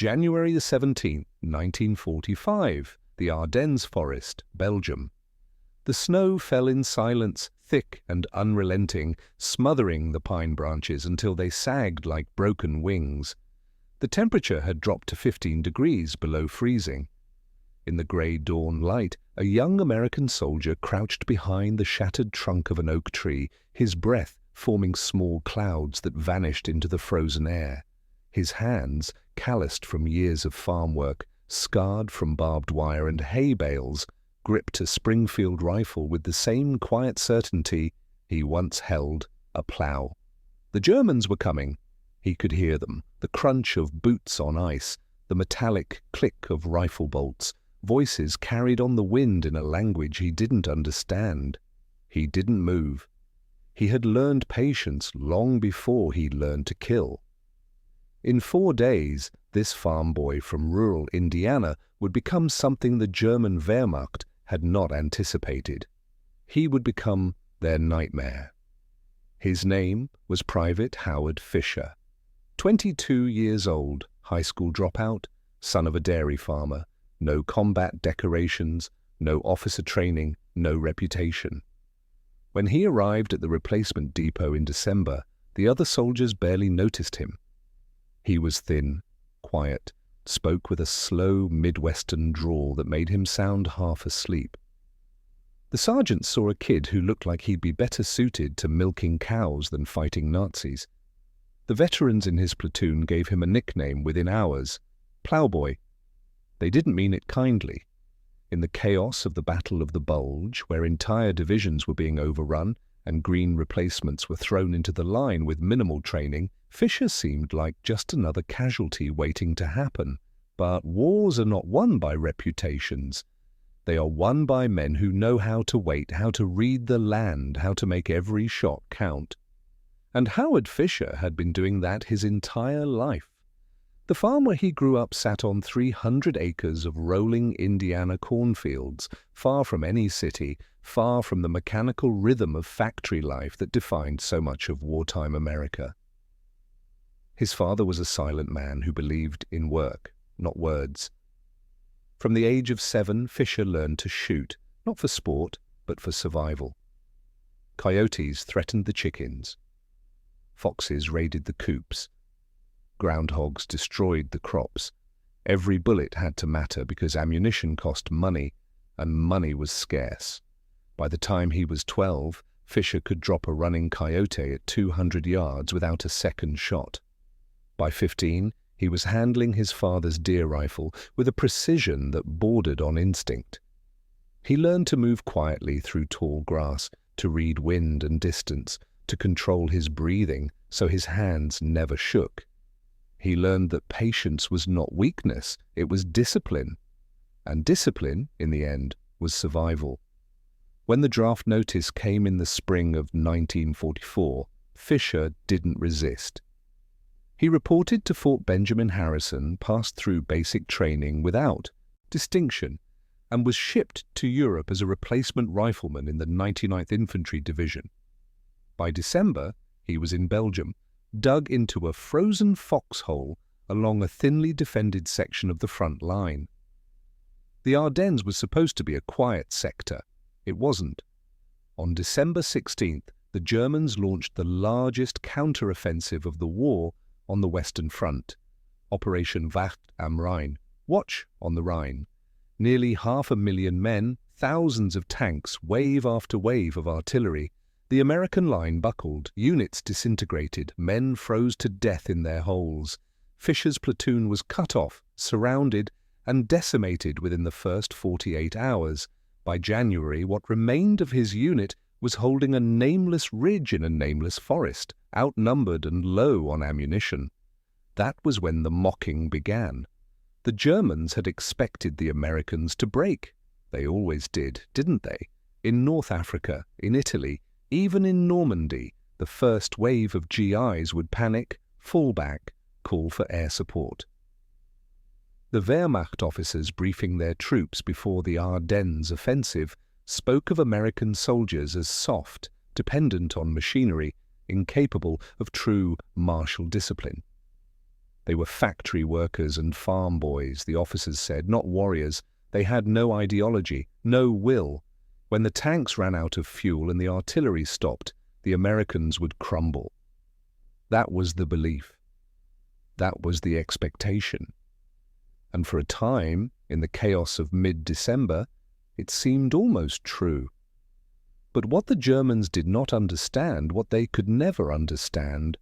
January the 17th, 1945, the Ardennes Forest, Belgium. The snow fell in silence, thick and unrelenting, smothering the pine branches until they sagged like broken wings. The temperature had dropped to 15 degrees below freezing. In the grey dawn light, a young American soldier crouched behind the shattered trunk of an oak tree, his breath forming small clouds that vanished into the frozen air. His hands, calloused from years of farm work, scarred from barbed wire and hay bales, gripped a Springfield rifle with the same quiet certainty he once held a plough. The Germans were coming. He could hear them, the crunch of boots on ice, the metallic click of rifle bolts, voices carried on the wind in a language he didn't understand. He didn't move. He had learned patience long before he'd learned to kill. In 4 days, this farm boy from rural Indiana would become something the German Wehrmacht had not anticipated. He would become their nightmare. His name was Private Howard Fisher. 22 years old, high school dropout, son of a dairy farmer, no combat decorations, no officer training, no reputation. When he arrived at the replacement depot in December, the other soldiers barely noticed him. He was thin, quiet, spoke with a slow Midwestern drawl that made him sound half asleep. The sergeant saw a kid who looked like he'd be better suited to milking cows than fighting Nazis. The veterans in his platoon gave him a nickname within hours, Plowboy. They didn't mean it kindly. In the chaos of the Battle of the Bulge, where entire divisions were being overrun and green replacements were thrown into the line with minimal training, Fisher seemed like just another casualty waiting to happen. But wars are not won by reputations. They are won by men who know how to wait, how to read the land, how to make every shot count. And Howard Fisher had been doing that his entire life. The farm where he grew up sat on 300 acres of rolling Indiana cornfields, far from any city, far from the mechanical rhythm of factory life that defined so much of wartime America. His father was a silent man who believed in work, not words. From the age of 7, Fisher learned to shoot, not for sport, but for survival. Coyotes threatened the chickens. Foxes raided the coops. Groundhogs destroyed the crops. Every bullet had to matter because ammunition cost money, and money was scarce. By the time he was 12, Fisher could drop a running coyote at 200 yards without a second shot. By 15, he was handling his father's deer rifle with a precision that bordered on instinct. He learned to move quietly through tall grass, to read wind and distance, to control his breathing so his hands never shook. He learned that patience was not weakness, it was discipline. And discipline, in the end, was survival. When the draft notice came in the spring of 1944, Fisher didn't resist. He reported to Fort Benjamin Harrison, passed through basic training without distinction, and was shipped to Europe as a replacement rifleman in the 99th Infantry Division. By December, he was in Belgium, dug into a frozen foxhole along a thinly defended section of the front line. The Ardennes was supposed to be a quiet sector. It wasn't. On December 16th, the Germans launched the largest counter-offensive of the war on the Western Front, Operation Wacht am Rhein, Watch on the Rhine. Nearly 500,000 men, thousands of tanks, wave after wave of artillery. The American line buckled, units disintegrated, men froze to death in their holes. Fisher's platoon was cut off, surrounded, and decimated within the first 48 hours. By January, what remained of his unit was holding a nameless ridge in a nameless forest, outnumbered and low on ammunition. That was when the mocking began. The Germans had expected the Americans to break. They always did, didn't they? In North Africa, in Italy, even in Normandy, the first wave of GIs would panic, fall back, call for air support. The Wehrmacht officers briefing their troops before the Ardennes offensive spoke of American soldiers as soft, dependent on machinery, incapable of true martial discipline. They were factory workers and farm boys, the officers said, not warriors. They had no ideology, no will. When the tanks ran out of fuel and the artillery stopped, the Americans would crumble. That was the belief. That was the expectation. And for a time, in the chaos of mid-December, it seemed almost true. But what the Germans did not understand, what they could never understand,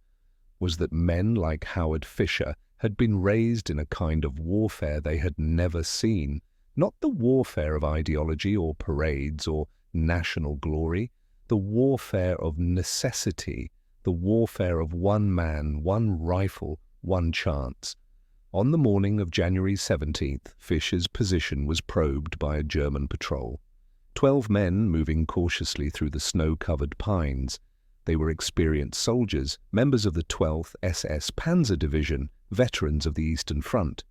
was that men like Howard Fisher had been raised in a kind of warfare they had never seen, not the warfare of ideology or parades or national glory, the warfare of necessity, the warfare of one man, one rifle, one chance. On the morning of January 17th, Fisher's position was probed by a German patrol. 12 men moving cautiously through the snow-covered pines. They were experienced soldiers, members of the 12th SS Panzer Division, veterans of the Eastern Front.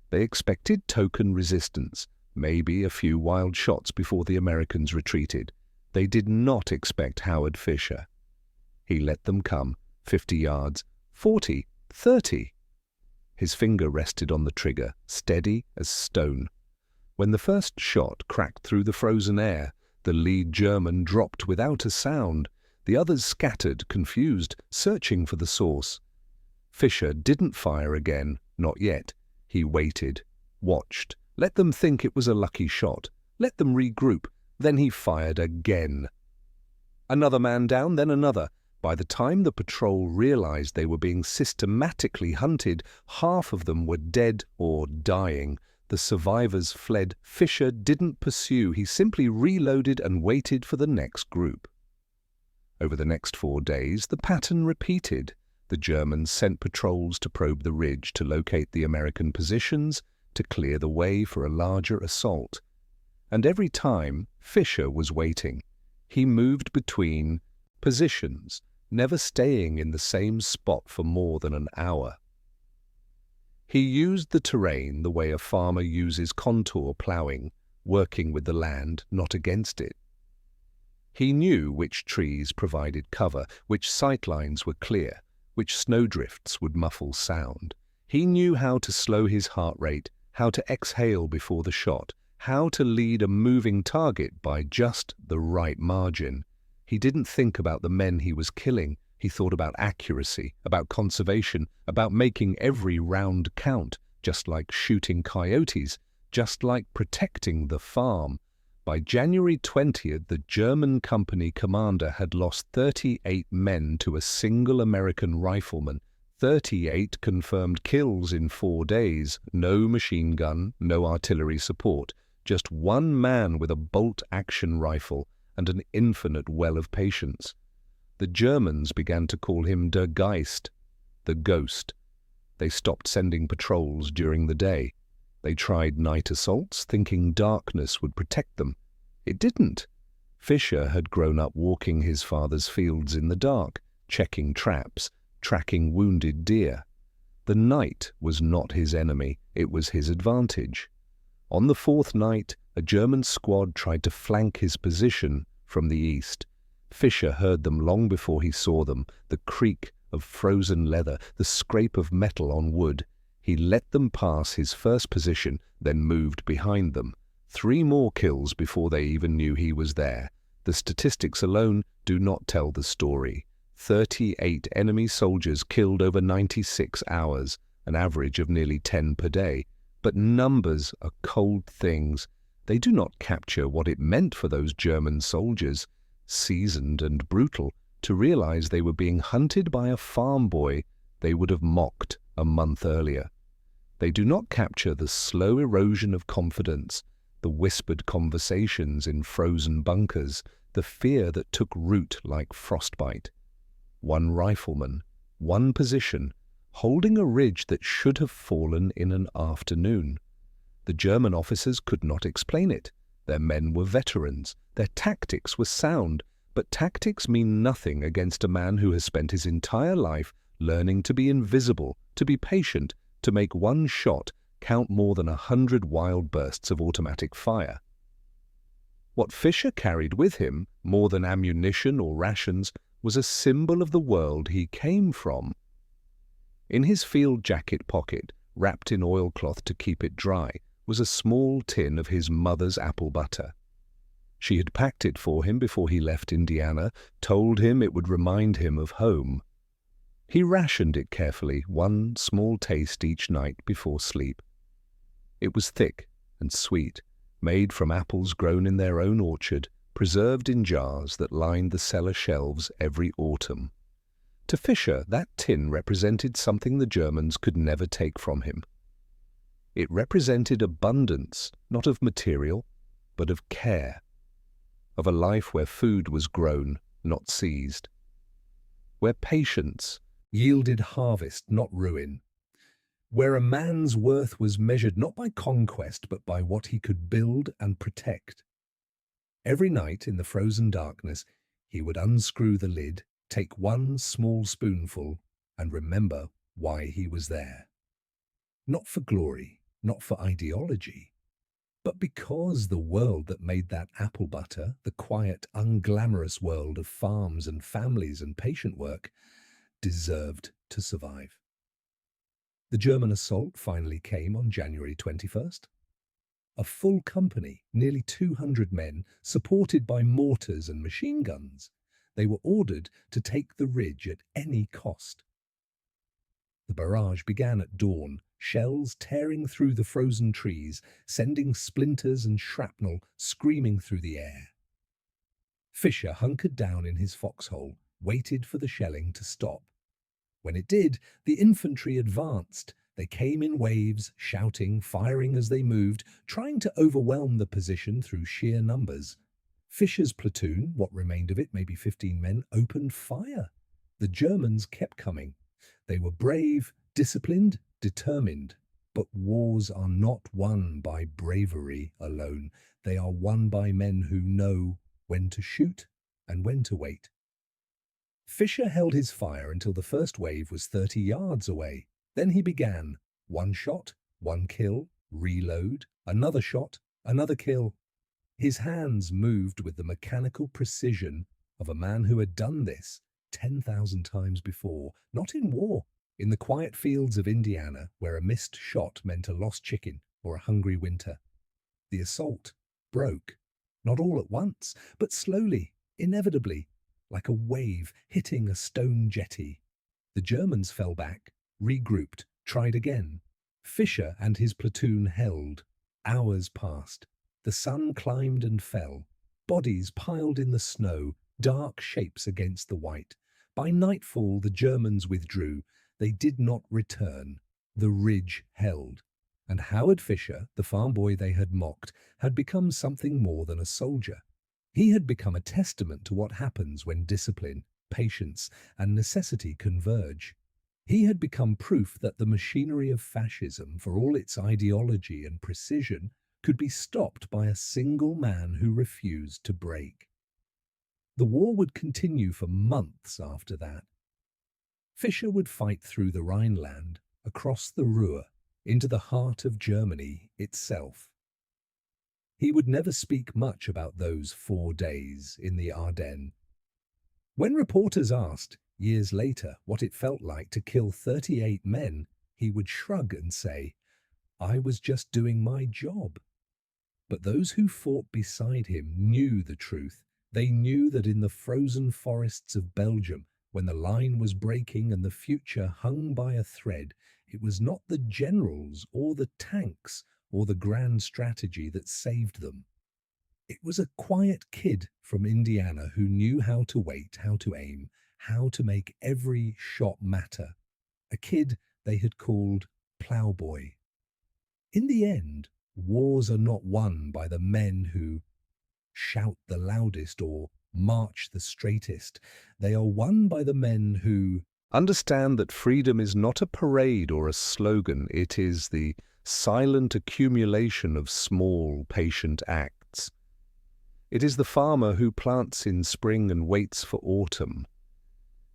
They expected token resistance, maybe a few wild shots before the Americans retreated. They did not expect Howard Fisher. He let them come, 50 yards, 40, 30. His finger rested on the trigger, steady as stone. When the first shot cracked through the frozen air, the lead German dropped without a sound. The others scattered, confused, searching for the source. Fisher didn't fire again, not yet. He waited, watched, let them think it was a lucky shot, let them regroup. Then he fired again. Another man down, then another. By the time the patrol realized they were being systematically hunted, half of them were dead or dying. The survivors fled. Fisher didn't pursue. He simply reloaded and waited for the next group. Over the next 4 days, the pattern repeated. The Germans sent patrols to probe the ridge, to locate the American positions, to clear the way for a larger assault. And every time, Fisher was waiting. He moved between positions, never staying in the same spot for more than an hour. He used the terrain the way a farmer uses contour ploughing, working with the land, not against it. He knew which trees provided cover, which sightlines were clear, which snowdrifts would muffle sound. He knew how to slow his heart rate, how to exhale before the shot, how to lead a moving target by just the right margin. He didn't think about the men he was killing. He thought about accuracy, about conservation, about making every round count, just like shooting coyotes, just like protecting the farm. By January 20th, the German company commander had lost 38 men to a single American rifleman. 38 confirmed kills in 4 days, no machine gun, no artillery support, just one man with a bolt-action rifle and an infinite well of patience. The Germans began to call him Der Geist, the ghost. They stopped sending patrols during the day. They tried night assaults, thinking darkness would protect them. It didn't. Fisher had grown up walking his father's fields in the dark, checking traps, tracking wounded deer. The night was not his enemy, it was his advantage. On the 4th night, a German squad tried to flank his position from the east. Fisher heard them long before he saw them, the creak of frozen leather, the scrape of metal on wood. He let them pass his first position, then moved behind them. 3 more kills before they even knew he was there. The statistics alone do not tell the story. 38 enemy soldiers killed over 96 hours, an average of nearly 10 per day. But numbers are cold things. They do not capture what it meant for those German soldiers, seasoned and brutal, to realize they were being hunted by a farm boy they would have mocked a month earlier. They do not capture the slow erosion of confidence, the whispered conversations in frozen bunkers, the fear that took root like frostbite. One rifleman, one position, holding a ridge that should have fallen in an afternoon. The German officers could not explain it. Their men were veterans. Their tactics were sound, but tactics mean nothing against a man who has spent his entire life learning to be invisible, to be patient, to make one shot count more than 100 wild bursts of automatic fire. What Fisher carried with him, more than ammunition or rations, was a symbol of the world he came from. In his field jacket pocket, wrapped in oilcloth to keep it dry, was a small tin of his mother's apple butter. She had packed it for him before he left Indiana, told him it would remind him of home. He rationed it carefully, one small taste each night before sleep. It was thick and sweet, made from apples grown in their own orchard, preserved in jars that lined the cellar shelves every autumn. To Fisher, that tin represented something the Germans could never take from him. It represented abundance, not of material, but of care, of a life where food was grown, not seized, where patience yielded harvest, not ruin, where a man's worth was measured not by conquest, but by what he could build and protect. Every night in the frozen darkness, he would unscrew the lid, take one small spoonful, and remember why he was there. Not for glory, not for ideology, but because the world that made that apple butter, the quiet, unglamorous world of farms and families and patient work, deserved to survive. The German assault finally came on January 21st. A full company, nearly 200 men, supported by mortars and machine guns. They were ordered to take the ridge at any cost. The barrage began at dawn, shells tearing through the frozen trees, sending splinters and shrapnel screaming through the air. Fisher hunkered down in his foxhole, waited for the shelling to stop. When it did, the infantry advanced. They came in waves, shouting, firing as they moved, trying to overwhelm the position through sheer numbers. Fisher's platoon, what remained of it, maybe 15 men, opened fire. The Germans kept coming. They were brave, disciplined, determined. But wars are not won by bravery alone. They are won by men who know when to shoot and when to wait. Fisher held his fire until the first wave was 30 yards away. Then he began. One shot, one kill, reload, another shot, another kill. His hands moved with the mechanical precision of a man who had done this 10,000 times before, not in war, in the quiet fields of Indiana, where a missed shot meant a lost chicken or a hungry winter. The assault broke, not all at once, but slowly, inevitably, like a wave hitting a stone jetty. The Germans fell back, regrouped, tried again. Fisher and his platoon held. Hours passed. The sun climbed and fell. Bodies piled in the snow, dark shapes against the white. By nightfall, the Germans withdrew. They did not return. The ridge held. And Howard Fisher, the farm boy they had mocked, had become something more than a soldier. He had become a testament to what happens when discipline, patience, and necessity converge. He had become proof that the machinery of fascism, for all its ideology and precision, could be stopped by a single man who refused to break. The war would continue for months after that. Fisher would fight through the Rhineland, across the Ruhr, into the heart of Germany itself. He would never speak much about those 4 days in the Ardennes. When reporters asked, years later, what it felt like to kill 38 men, he would shrug and say, "I was just doing my job." But those who fought beside him knew the truth. They knew that in the frozen forests of Belgium, when the line was breaking and the future hung by a thread, it was not the generals or the tanks or the grand strategy that saved them. It was a quiet kid from Indiana who knew how to wait, how to aim, how to make every shot matter. A kid they had called Plowboy. In the end, wars are not won by the men who shout the loudest or march the straightest. They are won by the men who understand that freedom is not a parade or a slogan. It is the silent accumulation of small, patient acts. It is the farmer who plants in spring and waits for autumn.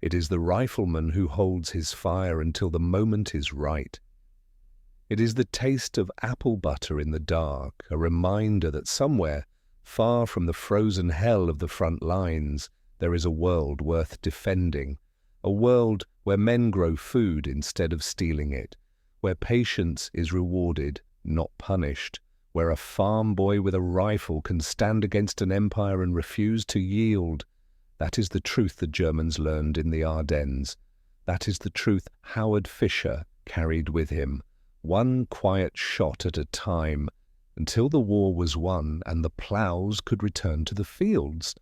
It is the rifleman who holds his fire until the moment is right. It is the taste of apple butter in the dark, a reminder that somewhere, far from the frozen hell of the front lines, there is a world worth defending, a world where men grow food instead of stealing it, where patience is rewarded, not punished, where a farm boy with a rifle can stand against an empire and refuse to yield. That is the truth the Germans learned in the Ardennes. That is the truth Howard Fisher carried with him, one quiet shot at a time, until the war was won and the ploughs could return to the fields.